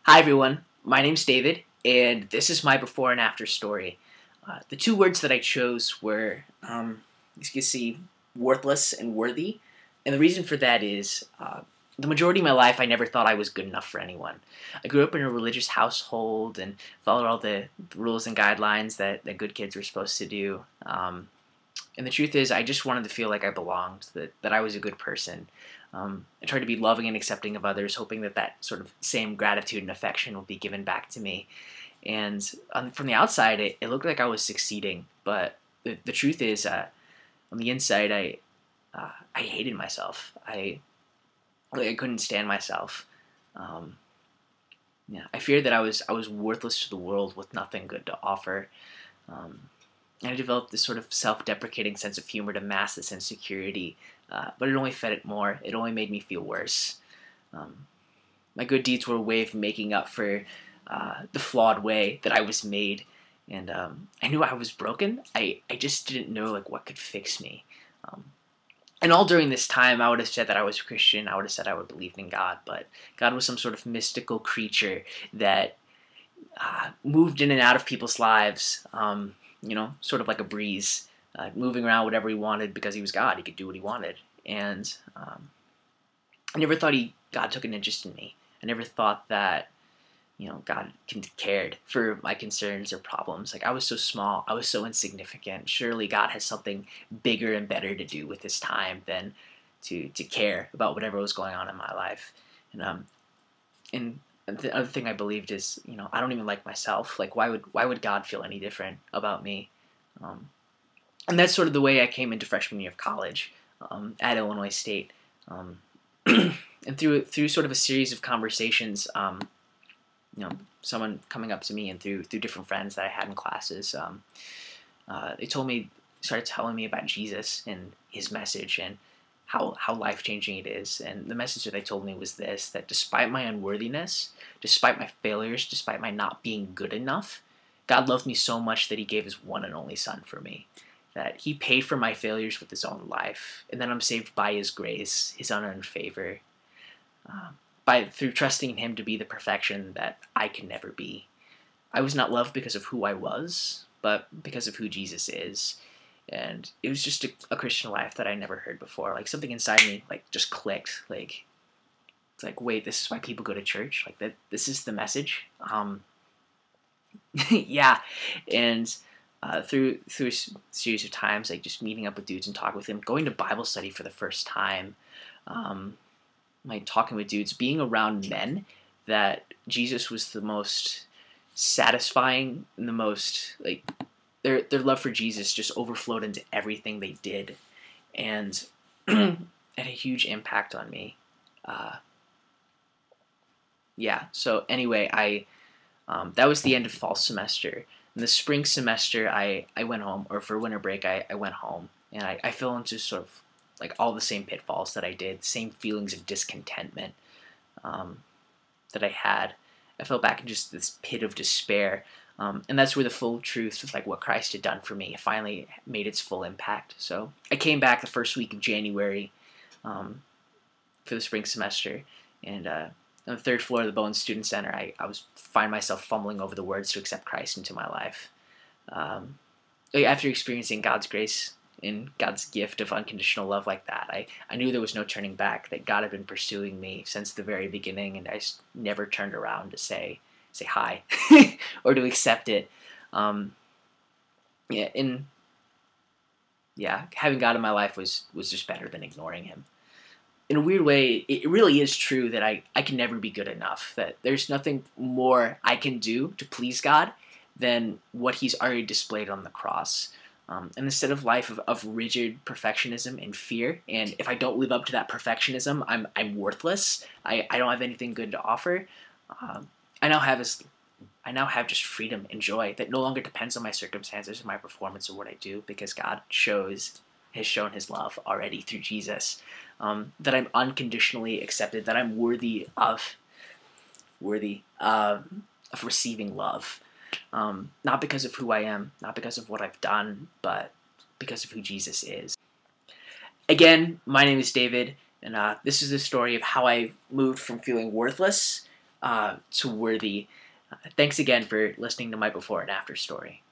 Hi everyone, my name's David, and this is my before and after story. The two words that I chose were, as you can see, worthless and worthy. And the reason for that is, the majority of my life I never thought I was good enough for anyone. I grew up in a religious household and followed all the rules and guidelines that good kids were supposed to do. And the truth is, I just wanted to feel like I belonged, that I was a good person. I tried to be loving and accepting of others, hoping that sort of same gratitude and affection will be given back to me. And from the outside, it looked like I was succeeding, but the truth is, on the inside, I hated myself. I couldn't stand myself. Yeah, I feared that I was worthless to the world with nothing good to offer. I developed this sort of self-deprecating sense of humor to mask this insecurity, but it only fed it more. It only made me feel worse. My good deeds were a way of making up for the flawed way that I was made, and I knew I was broken. I just didn't know what could fix me. And all during this time, I would have said that I was a Christian. I would have said I would believe in God, but God was some sort of mystical creature that moved in and out of people's lives. Sort of like a breeze, moving around whatever he wanted because he was God. He could do what he wanted. And I never thought God took an interest in me. I never thought that, God cared for my concerns or problems. I was so small. I was so insignificant. Surely God has something bigger and better to do with his time than to care about whatever was going on in my life. And the other thing I believed is, I don't even like myself. Why would God feel any different about me? And that's sort of the way I came into freshman year of college at Illinois State. And through sort of a series of conversations, someone coming up to me and through different friends that I had in classes, they started telling me about Jesus and his message and how life-changing it is. And the message that they told me was this: that despite my unworthiness, despite my failures, despite my not being good enough, God loved me so much that he gave his one and only son for me. That he paid for my failures with his own life, and that I'm saved by his grace, his unearned favor, through trusting in him to be the perfection that I can never be. I was not loved because of who I was, but because of who Jesus is. And it was just a Christian life that I never heard before. Something inside me, just clicked. It's wait, this is why people go to church? This is the message? Yeah. And through a series of times, just meeting up with dudes and talking with them, going to Bible study for the first time, talking with dudes, being around men, that Jesus was the most satisfying and the most, their love for Jesus just overflowed into everything they did, and had a huge impact on me. Yeah, so anyway, that was the end of fall semester. In the spring semester, I went home, or for winter break, I went home, and I fell into sort of all the same pitfalls that I did, same feelings of discontentment that I had. I fell back in just this pit of despair, and that's where the full truth of what Christ had done for me finally made its full impact. So I came back the first week of January for the spring semester, and on the third floor of the Bowen Student Center, I find myself fumbling over the words to accept Christ into my life. After experiencing God's grace and God's gift of unconditional love like that, I knew there was no turning back, that God had been pursuing me since the very beginning, and I just never turned around to say hi or to accept it. Having God in my life was just better than ignoring him. In a weird way, it really is true that I can never be good enough, that there's nothing more I can do to please God than what he's already displayed on the cross. And instead of life of rigid perfectionism and fear, and if I don't live up to that perfectionism, I'm worthless, I don't have anything good to offer, I now have just freedom and joy that no longer depends on my circumstances or my performance or what I do, because God has shown his love already through Jesus, that I'm unconditionally accepted, that I'm worthy of receiving love. Not because of who I am, not because of what I've done, but because of who Jesus is. Again, my name is David, and this is the story of how I moved from feeling worthless so worthy. Thanks again for listening to my before and after story.